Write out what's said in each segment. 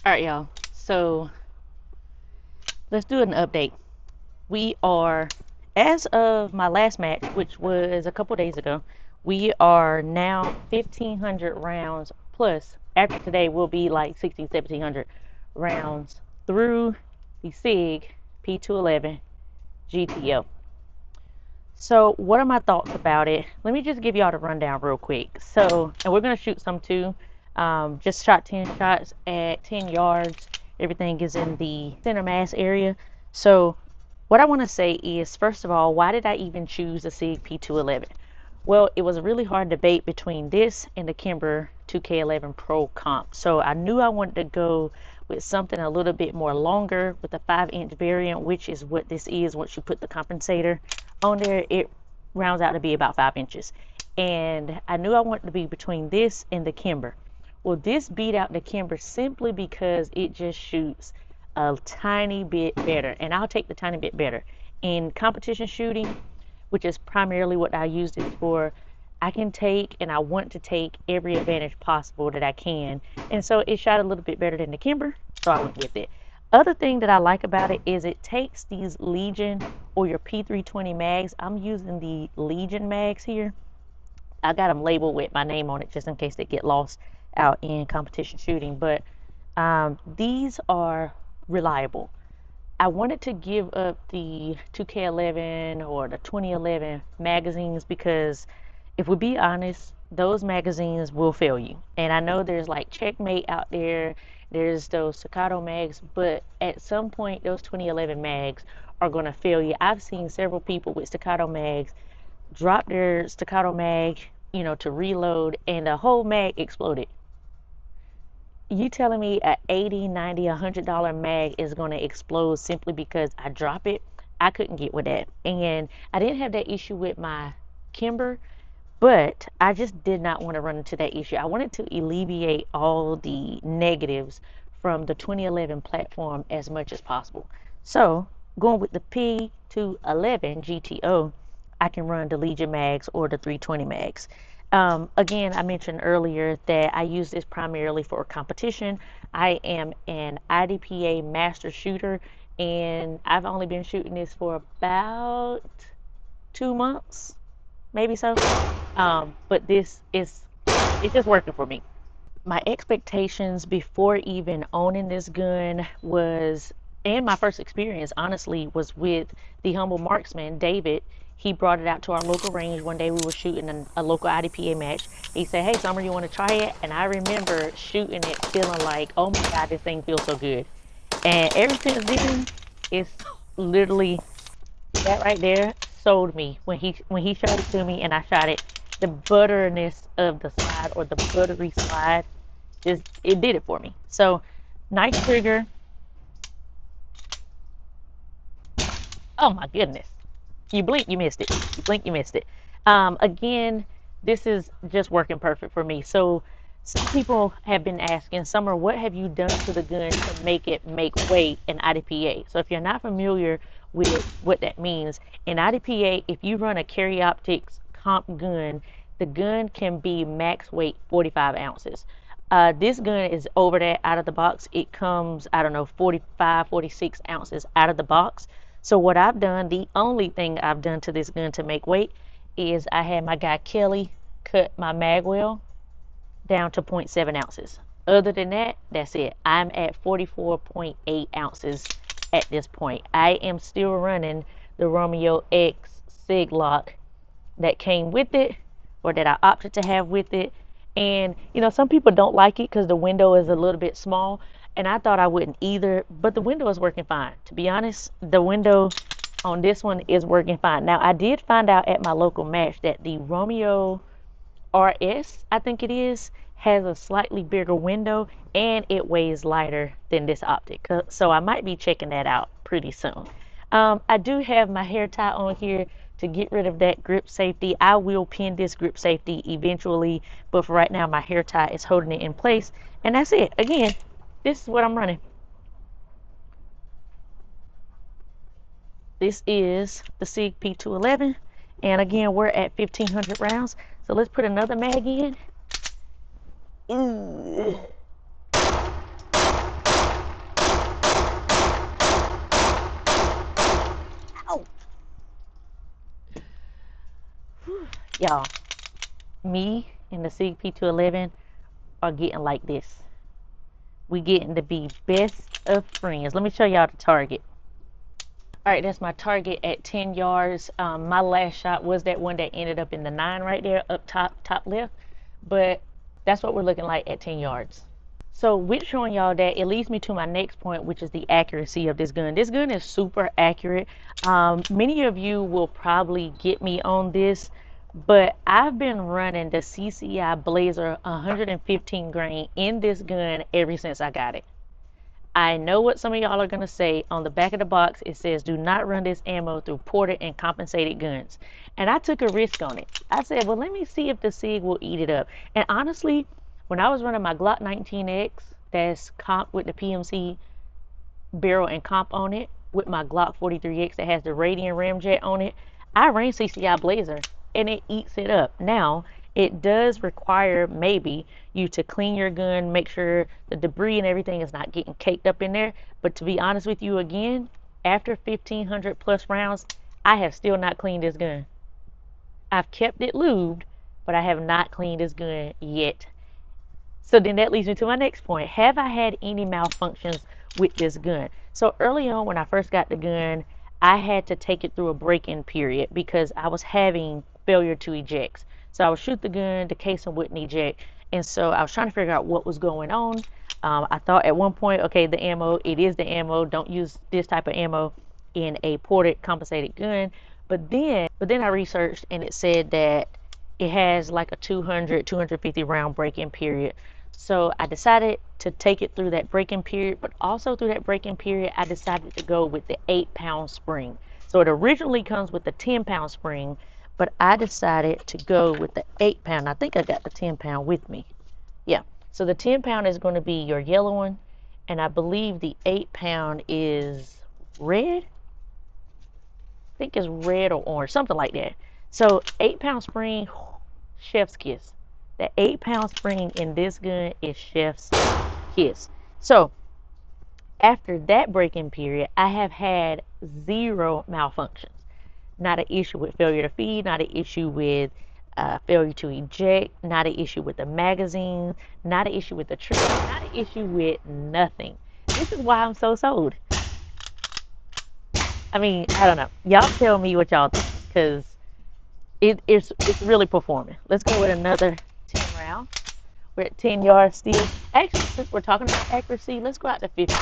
All right, y'all. So let's do an update. We are, as of my last match, which was a couple days ago, we are now 1,500 rounds plus. After today, we'll be like 16, 1,700 rounds through the Sig P211 GTO. So, what are my thoughts about it? Let me just give y'all the rundown real quick. So, and we're going to shoot some too. Just shot 10 shots at 10 yards. Everything is in the center mass area. So, what I want to say is, first of all, why did I even choose the Sig P211? Well, it was a really hard debate between this and the Kimber 2K11 Pro Comp. So, I knew I wanted to go with something a little bit more longer with a 5-inch variant, which is what this is. Once you put the compensator on there, it rounds out to be about 5 inches. And I knew I wanted to be between this and the Kimber. Well, this beat out the Kimber simply because it just shoots a tiny bit better. And I'll take the tiny bit better. In competition shooting, which is primarily what I use this for, I can take and I want to take every advantage possible that I can. And so it shot a little bit better than the Kimber, so I went with it. Other thing that I like about it is it takes these Legion or your P320 mags. I'm using the Legion mags here. I got them labeled with my name on it just in case they get lost out in competition shooting. But these are reliable. I wanted to give up the 2K11 or the 2011 magazines because if we be honest, those magazines will fail you. And I know there's like Checkmate out there, there's those Staccato mags, but at some point those 2011 mags are going to fail you. I've seen several people with Staccato mags drop their Staccato mag, to reload, and the whole mag exploded. You telling me a 80, 90, $100 mag is going to explode simply because I drop it? I couldn't get with that. And I didn't have that issue with my Kimber, but I just did not want to run into that issue. I wanted to alleviate all the negatives from the 2011 platform as much as possible. So, going with the P211 GTO, I can run the Legion mags or the 320 mags. Again, I mentioned earlier that I use this primarily for competition. I am an IDPA master shooter, and I've only been shooting this for about 2 months, maybe so. But it's just working for me. My expectations before even owning this gun was, and my first experience honestly was with the humble marksman David. He brought it out to our local range one day. We were shooting a local IDPA match. He said, "Hey, Summer, you want to try it?" And I remember shooting it feeling like, oh my God, this thing feels so good. And ever since then, it's literally that right there sold me when he showed it to me and I shot it. The butteriness of the slide, or the buttery slide, just it did it for me. So nice trigger. Oh my goodness. You blink, you missed it. You blink, you missed it. Again, this is just working perfect for me. So some people have been asking, Summer, what have you done to the gun to make it make weight in IDPA? So if you're not familiar with what that means, in IDPA, if you run a Carry Optics comp gun, the gun can be max weight 45 ounces. This gun is over that out of the box. It comes, I don't know, 45, 46 ounces out of the box. So what I've done, the only thing I've done to this gun to make weight is I had my guy Kelly cut my mag well down to 0.7 ounces. Other than that, that's it. I'm at 44.8 ounces at this point. I am still running the Romeo X Sig lock that came with it, or that I opted to have with it. And some people don't like it because the window is a little bit small, and I thought I wouldn't either, but the window is working fine. To be honest, the window on this one is working fine. Now, I did find out at my local match that the Romeo RS, I think it is, has a slightly bigger window and it weighs lighter than this optic. So I might be checking that out pretty soon. I do have my hair tie on here to get rid of that grip safety. I will pin this grip safety eventually, but for right now my hair tie is holding it in place. And that's it. Again, this is what I'm running. This is the Sig P211, and again we're at 1,500 rounds. So let's put another mag in. Ooh. y'all, me and the Sig P211 are getting like this. We getting to be best of friends. Let me show y'all the target. All right, that's my target at 10 yards. My last shot was that one that ended up in the 9 right there, up top left. But that's what we're looking like at 10 yards. So with showing y'all that, it leads me to my next point, which is the accuracy of this gun. This gun is super accurate. Many of you will probably get me on this, but I've been running the CCI Blazer 115 grain in this gun ever since I got it. I know what some of y'all are going to say. On the back of the box, it says, do not run this ammo through ported and compensated guns. And I took a risk on it. I said, well, let me see if the SIG will eat it up. And honestly, when I was running my Glock 19X, that's comp with the PMC barrel and comp on it, with my Glock 43X that has the Radiant Ramjet on it, I ran CCI Blazer and it eats it up. Now, it does require maybe you to clean your gun, make sure the debris and everything is not getting caked up in there. But to be honest with you, again, after 1,500 plus rounds, I have still not cleaned this gun. I've kept it lubed, but I have not cleaned this gun yet. So then that leads me to my next point. Have I had any malfunctions with this gun? So early on when I first got the gun, I had to take it through a break-in period because I was having failure to eject. So I would shoot the gun, the casing wouldn't eject. And so I was trying to figure out what was going on. I thought at one point, okay, the ammo, it is the ammo. Don't use this type of ammo in a ported compensated gun. But then I researched and it said that it has like a 250 round break-in period. So I decided to take it through that break-in period, but also through that break-in period, I decided to go with the 8-pound spring. So it originally comes with the 10-pound spring, but I decided to go with the 8-pound. I think I got the 10-pound with me. Yeah. So the 10-pound is going to be your yellow one, and I believe the 8-pound is red. I think it's red or orange, something like that. So 8-pound spring, chef's kiss. The 8-pound spring in this gun is chef's kiss. So after that break-in period, I have had 0 malfunctions. Not an issue with failure to feed, not an issue with failure to eject, not an issue with the magazine, not an issue with the trigger, not an issue with nothing. This is why I'm so sold. I mean, I don't know. Y'all tell me what y'all think, because it's really performing. Let's go with another 10 round. We're at 10 yards still. Actually, since we're talking about accuracy, let's go out to 50.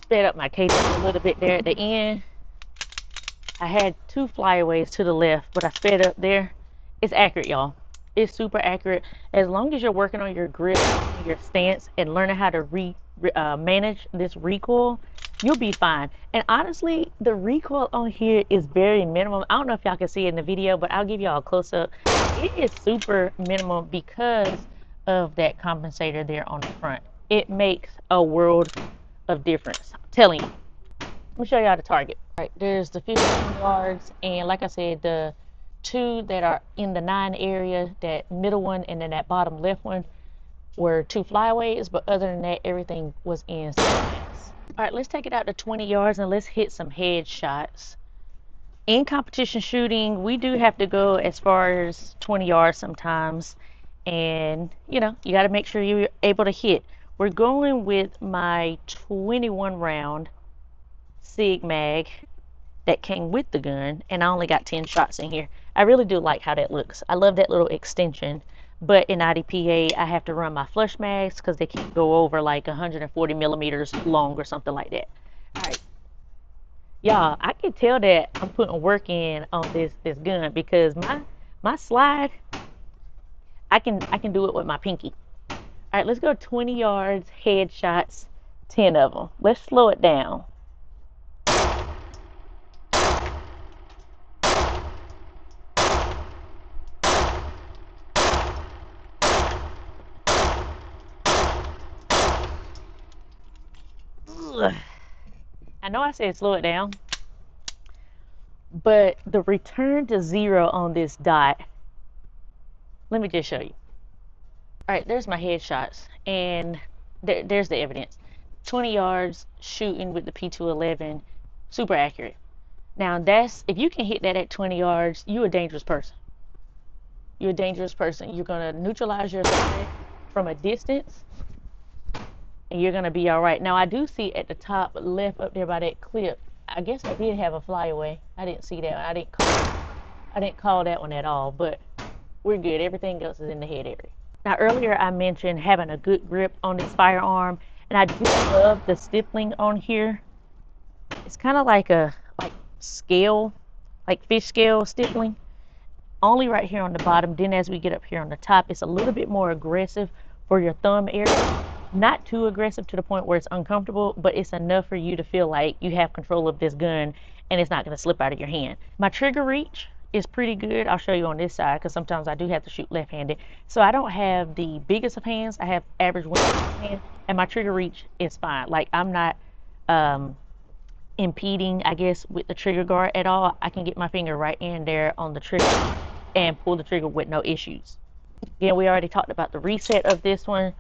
Sped up my cadence a little bit there at the end. I had 2 flyaways to the left, but I sped up there. It's accurate, y'all. It's super accurate. As long as you're working on your grip, your stance, and learning how to manage this recoil, you'll be fine. And honestly, the recoil on here is very minimum. I don't know if y'all can see it in the video, but I'll give y'all a close-up. It is super minimum because of that compensator there on the front. It makes a world of difference. I'm telling you. Let me show y'all the target. All right, there's the 15 yards, and like I said, the 2 that are in the 9 area, that middle one and then that bottom left one, were 2 flyaways, but other than that, everything was in stance. All right, let's take it out to 20 yards and let's hit some headshots. In competition shooting, we do have to go as far as 20 yards sometimes, and you know, you got to make sure you're able to hit. We're going with my 21 round Sig mag that came with the gun, and I only got 10 shots in here. I really do like how that looks. I love that little extension, but in IDPA I have to run my flush mags because they can't go over like 140 millimeters long or something like that. All right, y'all, I can tell that I'm putting work in on this gun because my slide, I can do it with my pinky. All right, let's go 20 yards, headshots, 10 of them. Let's slow it down. I know I said slow it down, But the return to zero on this dot, let me just show you. All right, there's my headshots, and there's the evidence. 20 yards shooting with the P211, super accurate. Now that's, if you can hit that at 20 yards, you're a dangerous person. You're a dangerous person. You're gonna neutralize your attack from a distance, and you're gonna be all right. Now I do see at the top left up there by that clip, I guess I did have a flyaway. I didn't see that. I didn't call that one at all, but we're good. Everything else is in the head area. Now earlier I mentioned having a good grip on this firearm, and I do love the stippling on here. It's kind of like a scale, like fish scale stippling. Only right here on the bottom. Then as we get up here on the top, it's a little bit more aggressive for your thumb area. Not too aggressive to the point where it's uncomfortable, but it's enough for you to feel like you have control of this gun and it's not going to slip out of your hand. My trigger reach is pretty good. I'll show you on this side because sometimes I do have to shoot left-handed. So I don't have the biggest of hands. I have average one hand, and my trigger reach is fine. Like I'm not impeding, I guess, with the trigger guard at all. I can get my finger right in there on the trigger and pull the trigger with no issues. Again, we already talked about the reset of this one.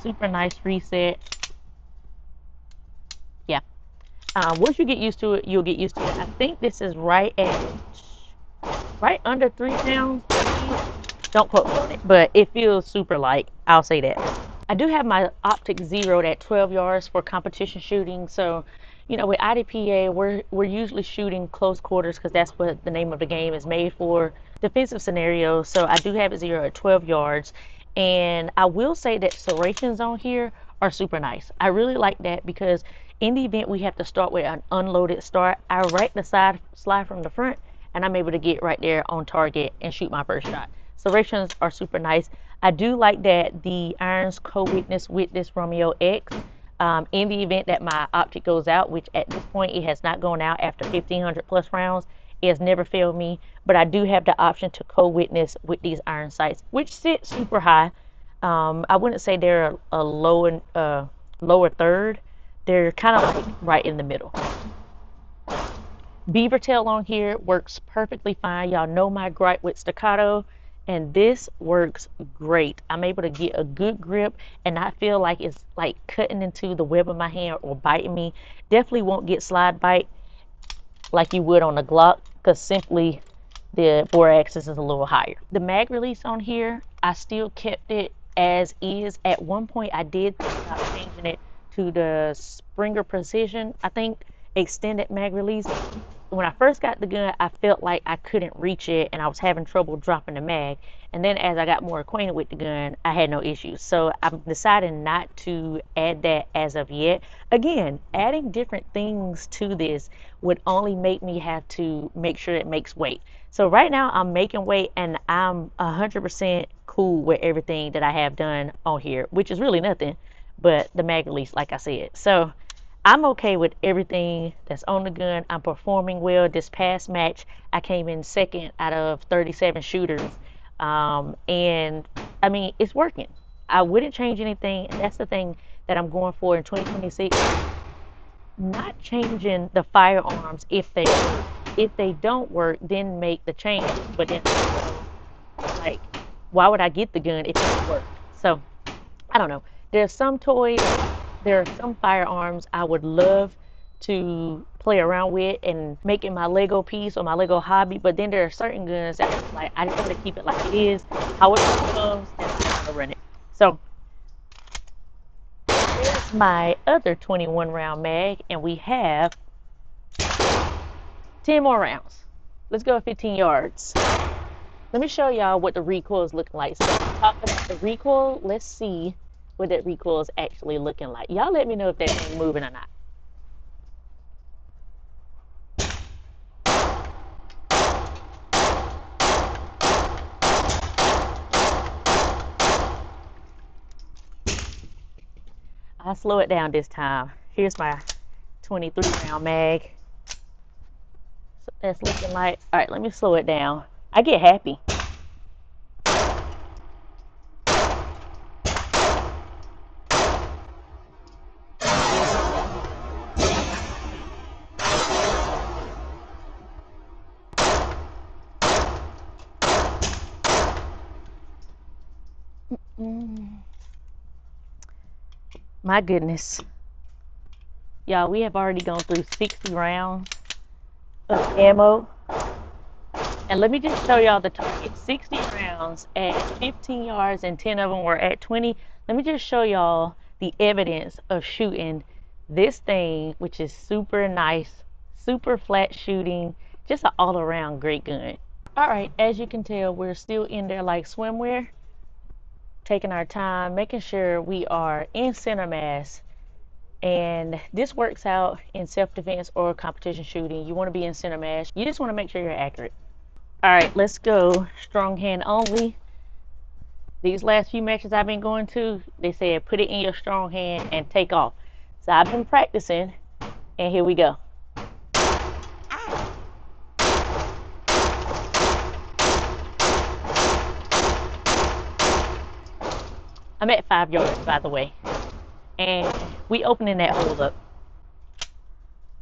Super nice reset. Yeah. Once you get used to it, you'll get used to it. I think this is right under 3 pounds. Don't quote me on it, but it feels super light. I'll say that. I do have my optic zeroed at 12 yards for competition shooting. So, you know, with IDPA, we're usually shooting close quarters because that's what the name of the game is made for. Defensive scenarios. So I do have it zero at 12 yards. And I will say that serrations on here are super nice. I really like that because in the event we have to start with an unloaded start, I right the slide from the front, and I'm able to get right there on target and shoot my first shot. Serrations are super nice. I do like that the irons co-witness with this Romeo X. In the event that my optic goes out, which at this point it has not gone out after 1,500 plus rounds, it has never failed me, but I do have the option to co-witness with these iron sights, which sit super high. I wouldn't say they're a lower third. They're kind of like right in the middle. Beaver tail on here works perfectly fine. Y'all know my gripe with staccato, and this works great. I'm able to get a good grip and not feel like it's like cutting into the web of my hand or biting me. Definitely won't get slide bite like you would on a Glock because simply the bore axis is a little higher. The mag release on here, I still kept it as is. At one point I did think about changing it to the Springer Precision, I think, extended mag release. When I first got the gun, I felt like I couldn't reach it and I was having trouble dropping the mag. And then as I got more acquainted with the gun, I had no issues. So I'm deciding not to add that as of yet. Again, adding different things to this would only make me have to make sure it makes weight. So right now I'm making weight and I'm 100% cool with everything that I have done on here, which is really nothing but the mag release, like I said. So I'm okay with everything that's on the gun. I'm performing well. This past match, I came in second out of 37 shooters. And I mean, it's working. I wouldn't change anything. And that's the thing that I'm going for in 2026. Not changing the firearms if they don't work, then make the change. But then, like, why would I get the gun if it doesn't work? So, I don't know. There's some toys, there are some firearms I would love to play around with and make it my Lego piece or my Lego hobby, but then there are certain guns that I'm like, I just want to keep it like it is, however it comes, and I'm going to run it. So, here's my other 21 round mag, and we have 10 more rounds. Let's go 15 yards. Let me show y'all what the recoil is looking like. So, talking about the recoil, let's see what that recoil is actually looking like. Y'all let me know if that thing moving or not. I'll slow it down this time. Here's my 23 round mag. So that's looking like, all right, let me slow it down. I get happy. My goodness. Y'all, we have already gone through 60 rounds of ammo. And let me just show y'all the target. 60 rounds at 15 yards and 10 of them were at 20. Let me just show y'all the evidence of shooting this thing, which is super nice, super flat shooting, just an all-around great gun. All right, as you can tell, we're still in there like swimwear, taking our time, making sure we are in center mass. And this works out in self-defense or competition shooting. You want to be in center mass. You just want to make sure you're accurate. All right, let's go strong hand only. These last few matches I've been going to, they said put it in your strong hand and take off. So I've been practicing, and here we go. I'm at 5 yards, by the way, and we opening that hole up.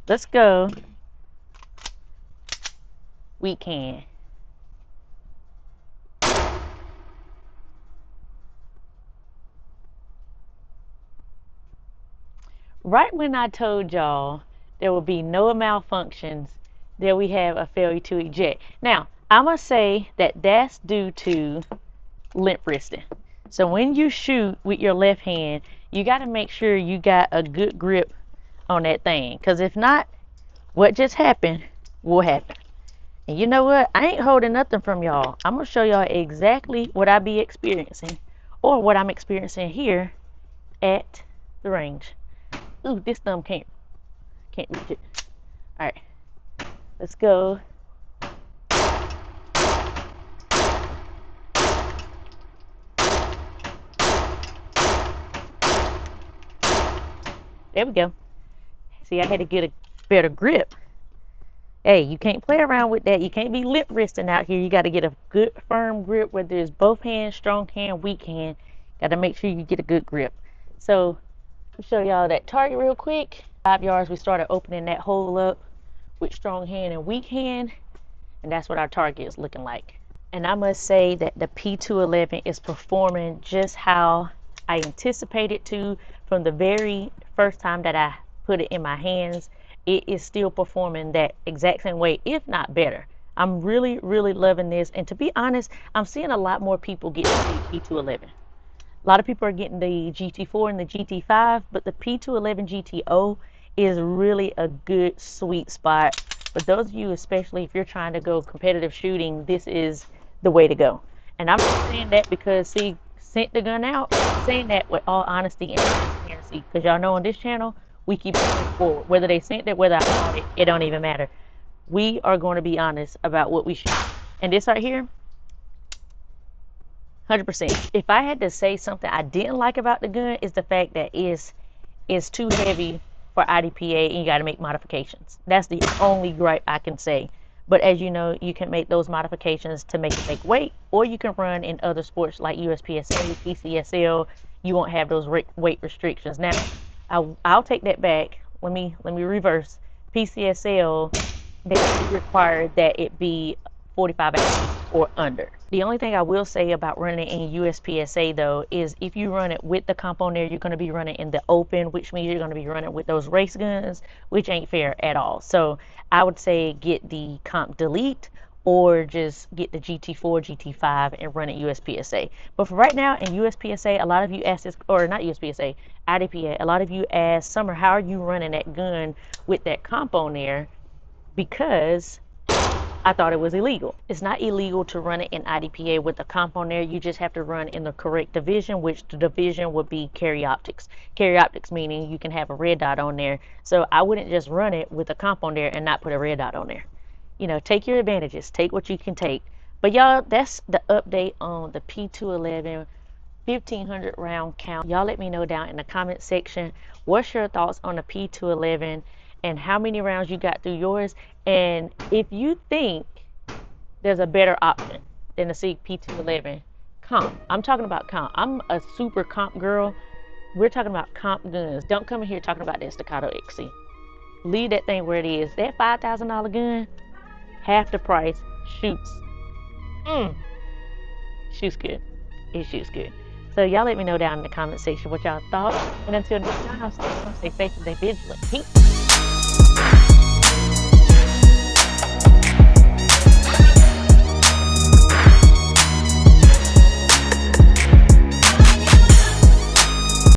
Let's go. We can. Right when I told y'all there will be no malfunctions, there we have a failure to eject. Now, I must say that that's due to limp wristing. So when you shoot with your left hand, you got to make sure you got a good grip on that thing. Because if not, what just happened will happen. And you know what? I ain't holding nothing from y'all. I'm going to show y'all exactly what I be experiencing or what I'm experiencing here at the range. Ooh, this thumb can't reach it. All right, let's go. There we go. See, I had to get a better grip. Hey, you can't play around with that. You can't be lip wristing out here. You got to get a good firm grip, whether it's both hands, strong hand, weak hand. Got to make sure you get a good grip. So, I'll show y'all that target real quick. 5 yards, we started opening that hole up with strong hand and weak hand, and that's what our target is looking like. And I must say that the P211 is performing just how I anticipated to from the very first time that I put it in my hands. It is still performing that exact same way, if not better. I'm really, really loving this. And to be honest, I'm seeing a lot more people get the P211. A lot of people are getting the GT4 and the GT5, but the P211 GTO is really a good sweet spot. For those of you, especially if you're trying to go competitive shooting, this is the way to go. And I'm not saying that because Sig sent the gun out. I'm saying that with all honesty and transparency, because y'all know on this channel, we keep moving forward. Whether they sent it, whether I bought it, it don't even matter. We are going to be honest about what we shoot. And this right here, 100%. If I had to say something I didn't like about the gun, is the fact that it's too heavy for IDPA and you got to make modifications. That's the only gripe I can say. But as you know, you can make those modifications to make it make weight, or you can run in other sports like USPSA, PCSL. You won't have those weight restrictions. Now, I'll take that back. Let me reverse. PCSL, they require that it be 45 ounces or under. The only thing I will say about running in USPSA though is if you run it with the comp on there, you're going to be running in the open, which means you're going to be running with those race guns, which ain't fair at all. So I would say get the comp delete or just get the GT4, GT5 and run it USPSA. But for right now in USPSA, a lot of you asked this, or not USPSA, IDPA, a lot of you asked, Summer, how are you running that gun with that comp on there? Because I thought it was illegal. It's not illegal to run it in IDPA with a comp on there. You just have to run in the correct division, which the division would be carry optics. Carry optics meaning you can have a red dot on there. So I wouldn't just run it with a comp on there and not put a red dot on there. You know, take your advantages. Take what you can take. But y'all, that's the update on the P211 1500 round count. Y'all let me know down in the comment section what's your thoughts on the P211 and how many rounds you got through yours, and if you think there's a better option than the Sig P211 comp. I'm talking about comp. I'm a super comp girl. We're talking about comp guns. Don't come in here talking about that Staccato XC. Leave that thing where it is. That $5,000 gun, half the price, shoots. Shoots good. It shoots good. So y'all let me know down in the comment section what y'all thought. And until next time, stay safe and stay vigilant. Peace.